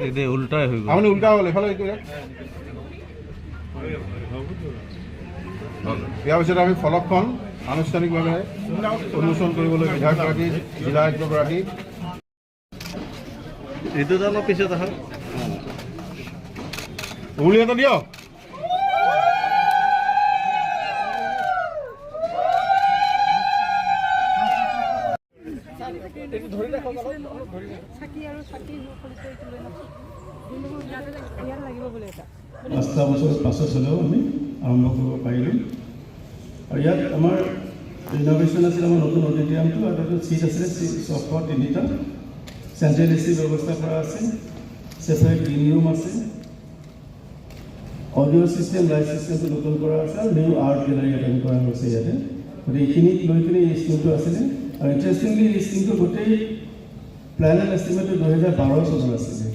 এদে উল্টাই হৈ গ'ল। আপুনি উল্টা হ'ল এফালে এইটো ইয়াৰ পিছত আমি ফলকখন আনুষ্ঠানিকভাৱে উন্মোচন কৰিবলৈ বিধায়কগৰাকী জিলা আয়ুক্তগৰাকী এইটো অলপ পিছত আহক উলি এটা দিয়ক। পাঁচটা বছৰ পাছত হ'লেও আমি আৰম্ভ কৰিব পাৰিলোঁ। আৰু ইয়াত আমাৰ ইন'ভেশ্যন আছিল আমাৰ নতুন অডিটৰিয়ামটো আৰু তাতে চিট আছিলে 603টা চেণ্ট্ৰেল এ চি ব্যৱস্থা কৰা আছে, ছেপাৰেট গ্ৰীণ ৰুম আছে, অডিঅ' চিষ্টেম লাইট চিষ্টেমটো নতুন কৰা আছে আৰু নিউ আৰ্ট গেলাৰী এটা কৰা হৈছে ইয়াতে। গতিকে এইখিনিক লৈ কিনে এই স্কিমটো আছিলে। আৰু ইণ্টাৰেষ্টিংলি এই স্কিমটো গোটেই প্লেন এণ্ড এষ্টিমেটটো 2012 চনৰ আছিলে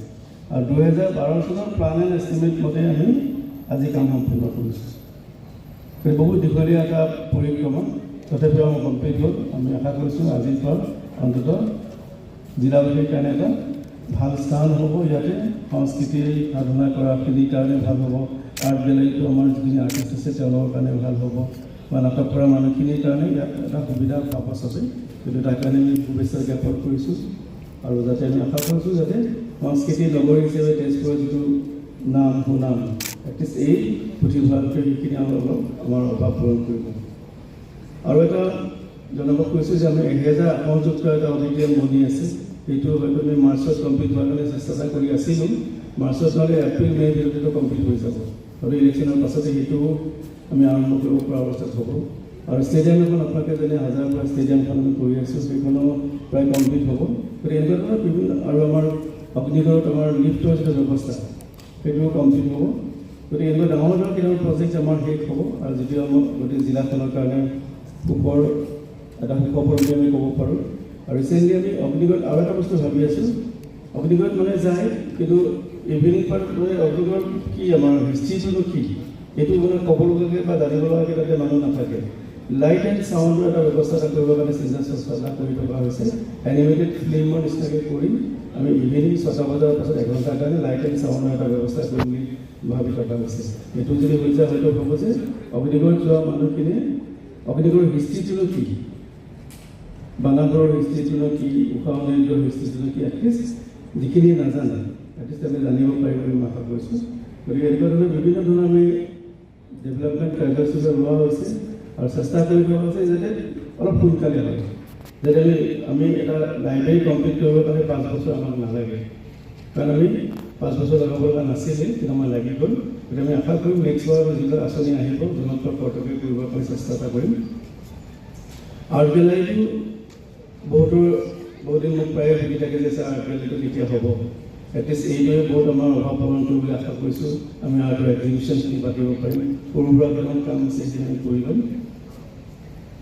আৰু 2012 চনৰ প্লেন এণ্ড এষ্টিমেট মতে আমি আজি কাম সম্পূৰ্ণ কৰিছোঁ। গতিকে বহুত দীঘলীয়া এটা পৰিক্ৰমা, তথাপিও আমাৰ কমপ্লিট হ'ল। আমি আশা কৰিছোঁ আজিৰ পৰা অন্ততঃ জিলাবাসীৰ কাৰণে এটা ভাল স্থান হ'ব। ইয়াতে সংস্কৃতি সাধনা কৰাখিনিৰ কাৰণে ভাল হ'ব, আৰ্ট গেলাৰীটো আমাৰ যিখিনি আৰ্টিষ্ট আছে তেওঁলোকৰ কাৰণে ভাল হ'ব, বা নাটক কৰা মানুহখিনিৰ কাৰণে ইয়াত এটা সুবিধা পাব চবেই। কিন্তু তাৰ কাৰণে আমি শুভেচ্ছা জ্ঞাপন কৰিছোঁ আৰু যাতে আমি আশা কৰিছোঁ যাতে সংস্কৃতিৰ নগৰী হিচাপে তেজপুৰৰ যিটো নাম সুনাম এটলিষ্ট এই পুথিভঁৰালটোৱে সেইখিনি অলপ আমাৰ অভাৱ পূৰণ কৰিব। আৰু এটা জনাব কৈছোঁ যে আমি 1000 আসনযুক্ত এটা অডিটৰিয়াম বনি আছে। সেইটো হয়তো আমি মাৰ্চত কমপ্লিট হোৱাৰ কাৰণে চেষ্টা কৰি আছিলোঁ। মাৰ্চত নহ'লে এপ্ৰিল মে' ভিতৰতে কমপ্লিট হৈ যাব আৰু ইলেকশ্যনৰ পাছতে সেইটো আমি আৰম্ভ কৰিব পৰা অৱস্থাত হ'ব। আৰু ষ্টেডিয়াম এখন আপোনালোকে যেনে হাজাৰপৰা ষ্টেডিয়ামখন আমি কৰি আছোঁ, সেইখনো প্ৰায় কমপ্লিট হ'ব। গতিকে এনেকুৱা ধৰণৰ বিভিন্ন আৰু আমাৰ অগ্নিগড়ত আমাৰ লিফ্টৰ যিটো ব্যৱস্থা সেইটোও কমপ্লিট হ'ব। গতিকে এনেকুৱা ডাঙৰ ডাঙৰ কেইটামান প্ৰজেক্ট আমাৰ শেষ হ'ব আৰু যিটো আমাক গোটেই জিলাখনৰ কাৰণে সুখৰ এটা সুখবৰ বুলি আমি ক'ব পাৰোঁ। আৰু ৰিচেণ্টলি আমি অগ্নিগড়ত আৰু এটা বস্তু ভাবি আছোঁ। অগ্নিগড়ত মানে যায়, কিন্তু ইভিনিং পাৰ্ট মানে অগ্নিগড় কি আমাৰ হিষ্ট্ৰীটোনো কি এইটো মানে ক'ব লগাকৈ বা জানিব লগাকৈ তাতে মানুহ নাথাকে। লাইট এণ্ড চাউণ্ডৰ এটা ব্যৱস্থা এটা কৰিবৰ কাৰণে চিন্তা চৰ্চা কৰি থকা হৈছে। এনিমেটেড ফিল্মৰ নিচিনাকৈ কৰি আমি ইভিনিং 6টা বজাৰ পাছত 1 ঘণ্টাৰ কাৰণে লাইট এণ্ড চাউণ্ডৰ এটা ব্যৱস্থা কৰিম বুলি ভাবি থকা হৈছে। এইটো যদি হৈ যায় হয়তো হ'ব যে অগ্নিগড়ত যোৱা মানুহখিনিয়ে অগ্নিগড়ৰ হিষ্ট্ৰীটোনো কি, বানাঘৰৰ হিষ্ট্ৰীটোনো কি, উষা অনিৰুদ্ধৰ হিষ্ট্ৰীটোনো কি, এটলিষ্ট যিখিনি নাজানে এটলিষ্ট আমি জানিব পাৰিম বুলি মই আশা কৰিছোঁ। গতিকে এনেকুৱা ধৰণৰ বিভিন্ন ধৰণৰ আমি ডেভেলপমেণ্ট কাৰ্যসূচী লোৱা হৈছে আৰু চেষ্টা কৰিব হৈছে যাতে অলপ সোনকালে হয়, যাতে আমি এটা লাইব্ৰেৰী কমপ্লিট কৰিবৰ কাৰণে 5 বছৰ আমাক নালাগে। কাৰণ আমি 5 বছৰ লগাব লগা নাছিলে, কিন্তু আমাৰ লাগি গ'ল। গতিকে আমি আশা কৰিম নেক্সট বাৰ যিবিলাক আঁচনি আহিব জনপ্ৰিয় কৰ্তব্য কৰিবৰ কাৰণে চেষ্টা এটা কৰিম। আৰ্ট গেলাৰীটো বহুদিন মোক প্ৰায়ে সুধি থাকে যে ছাৰ আৰ্ট গেলাৰীটো কেতিয়া হ'ব। এটলিষ্ট এইটোৱে বহুত আমাৰ অভাৱ পূৰণ কৰিবলৈ আশা কৰিছোঁ। আমি আৰ্টৰ এক্সিবিশ্যনখিনি পাতিব পাৰিম, সৰু সুৰা কিছুমান কাম আছে সেইখিনি আমি কৰি ল'ম।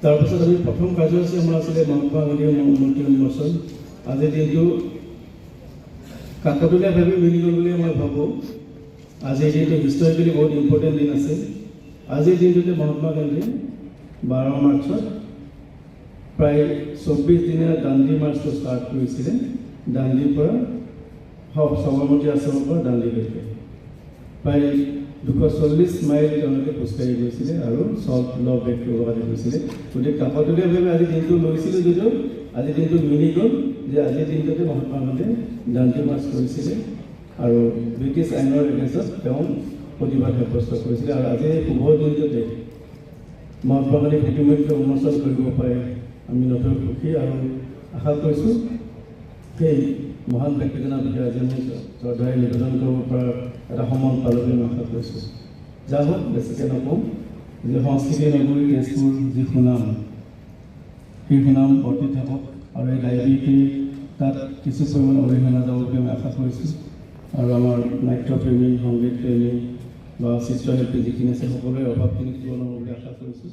তাৰপাছত আমি প্ৰথম কাৰ্যসূচী আমাৰ আছিলে মহাত্মা গান্ধীৰ মূৰ্তি উন্মোচন। আজিৰ দিনটো কাকতলীয়াভাৱে মিলি গ'ল বুলি মই ভাবোঁ। আজিৰ দিনটো হিষ্টৰিকেলি বহুত ইম্পৰ্টেণ্ট দিন আছে। আজিৰ দিনটোতে মহাত্মা গান্ধী 12 মাৰ্চত প্ৰায় 24 দিনীয়া দাণ্ডী মাৰ্চটো ষ্টাৰ্ট কৰিছিলে। দাণ্ডীৰ পৰা সবৰমতী আশ্ৰমৰ পৰা দাণ্ডীলৈকে প্ৰায় 240 মাইল তেওঁলোকে খোজকাঢ়ি গৈছিলে আৰু চল্ট ল ব্ৰেক কৰিবৰ কাৰণে গৈছিলে। গতিকে কাকতলীয়াভাৱে আজিৰ দিনটো লৈছিলোঁ যদিও আজিৰ দিনটো মিলি গ'ল যে আজিৰ দিনটোতে মহাত্মা গান্ধীয়ে দাণ্ডী মাৰ্চ কৰিছিলে আৰু ব্ৰিটিছ আইনৰ এগেইনষ্টত তেওঁ প্ৰতিবাদ সাব্যস্ত কৰিছিলে। আৰু আজি এই শুভ দিনটোতে মহাত্মা গান্ধীৰ প্ৰতিমূৰ্তি উন্মোচন কৰিব পাৰে আমি নতুন সুখী আৰু আশা কৰিছোঁ সেই মহান ব্যক্তিজনৰ বিষয়ে আজি আমি শ্ৰদ্ধাৰে নিবেদন কৰিব পৰা এটা সময় পালোঁ বুলি মই আশা কৰিছোঁ। যাই হওক, বেছিকৈ নকওঁ যে সংস্কৃতি নগৰী তেজপুৰ যি সুনাম সেই সুনাম বৰ্তি থাকক আৰু এই লাইব্ৰেৰীটি তাত কিছু পৰিমাণে অৰিহণা যাব বুলি আমি আশা কৰিছোঁ। আৰু আমাৰ নাট্যপ্ৰেমী, সংগীতপ্ৰেমী বা চিত্ৰশিল্পী যিখিনি আছে সকলোৰে অভাৱখিনি পূৰণ হ'ব বুলি আশা কৰিছোঁ।